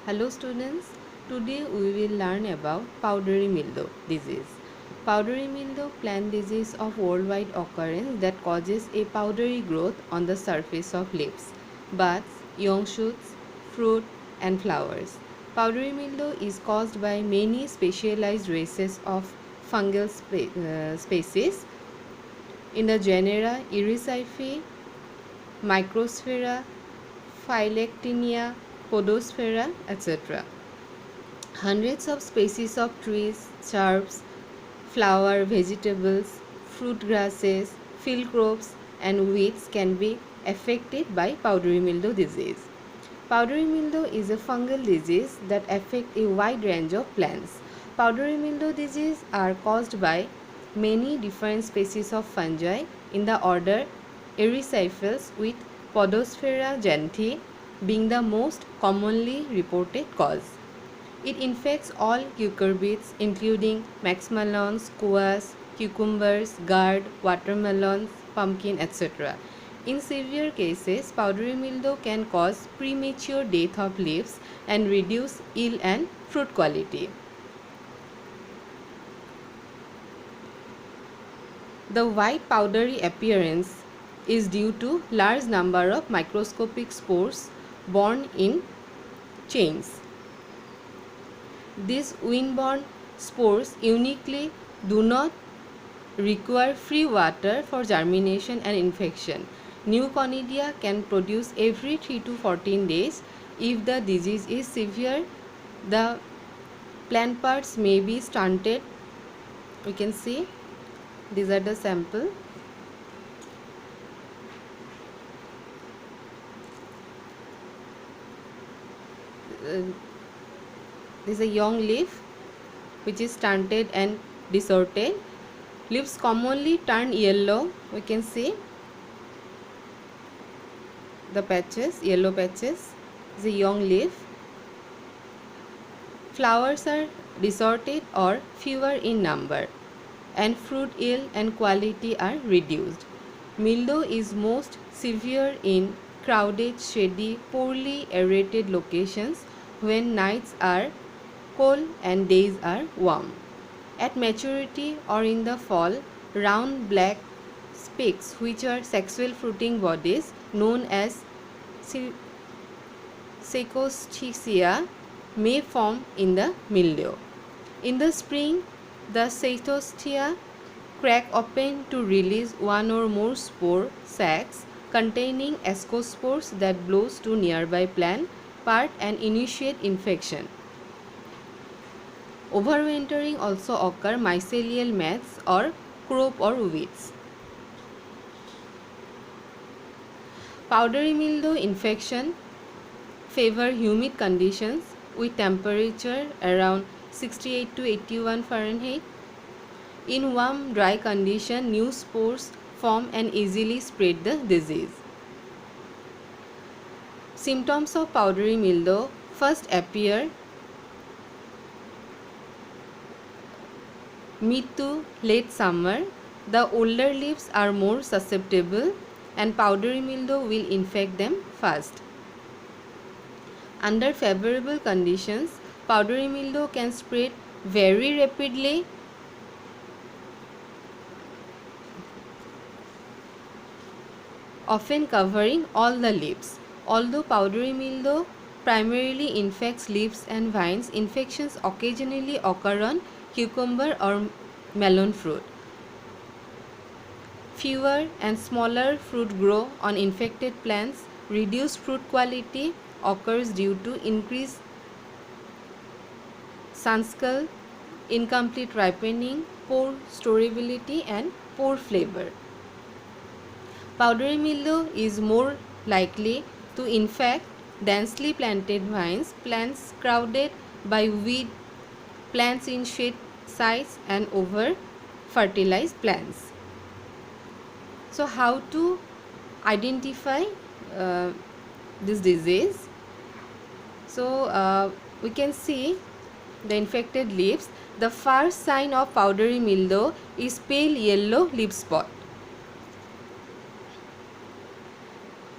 Hello students, today we will learn about powdery mildew disease. Powdery mildew plant disease of worldwide occurrence that causes a powdery growth on the surface of leaves, buds, young shoots, fruit and flowers. Powdery mildew is caused by many specialized races of fungal species in the genera Erysiphe, Microsphaera, Phyllectinia, Podosphaera, etc. Hundreds of species of trees, shrubs, flower, vegetables, fruit grasses, field crops, and weeds can be affected by powdery mildew disease. Powdery mildew is a fungal disease that affects a wide range of plants. Powdery mildew disease are caused by many different species of fungi in the order Erysipelas, with Podosphaera gentyi being the most commonly reported cause. It infects all cucurbits including maxmelons, squash, cucumbers, gourd, watermelons, pumpkin, etc. In severe cases, powdery mildew can cause premature death of leaves and reduce yield and fruit quality. The white powdery appearance is due to large number of microscopic spores borne in chains. These wind-borne spores uniquely do not require free water for germination and infection. New conidia can produce every 3 to 14 days. If the disease is severe, the plant parts may be stunted. We can see these are the sample. This is a young leaf which is stunted and disordered. Leaves commonly turn yellow. We can see the patches, yellow patches. This is a young leaf. Flowers are disordered or fewer in number, and fruit yield and quality are reduced. Mildew is most severe in crowded, shady, poorly aerated locations when nights are cold and days are warm. At maturity or in the fall, round black spikes, which are sexual fruiting bodies known as Seicosticia, may form in the mildew. In the spring, the Seicosticia crack open to release one or more spore sacs containing ascospores that blows to nearby plant part and initiate infection. Overwintering also occur mycelial mats or crop or weeds. Powdery mildew infection favor humid conditions with temperature around 68 to 81 Fahrenheit. In warm, dry condition, new spores form and easily spread the disease. Symptoms of powdery mildew first appear mid to late summer. The older leaves are more susceptible and powdery mildew will infect them first. Under favorable conditions, powdery mildew can spread very rapidly often covering all the leaves. Although powdery mildew primarily infects leaves and vines, infections occasionally occur on cucumber or melon fruit. Fewer and smaller fruit grow on infected plants. Reduced fruit quality occurs due to increased sunskull, incomplete ripening, poor storability and poor flavor. Powdery mildew is more likely to infect densely planted vines, plants crowded by weed, plants in shade sites and over fertilized plants. So how to identify this disease? So we can see the infected leaves. The first sign of powdery mildew is pale yellow leaf spot.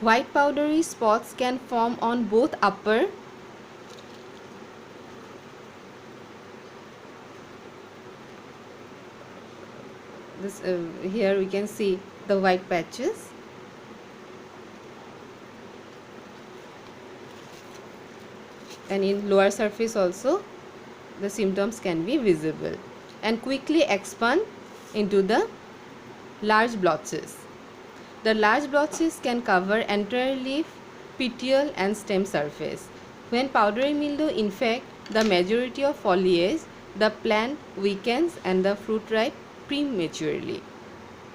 White powdery spots can form on both upper This here we can see the white patches, and in lower surface also the symptoms can be visible, and quickly expand into the large blotches. The large blotches can cover entire leaf, petiole and stem surface. When powdery mildew infect the majority of foliage, the plant weakens and the fruit ripe prematurely.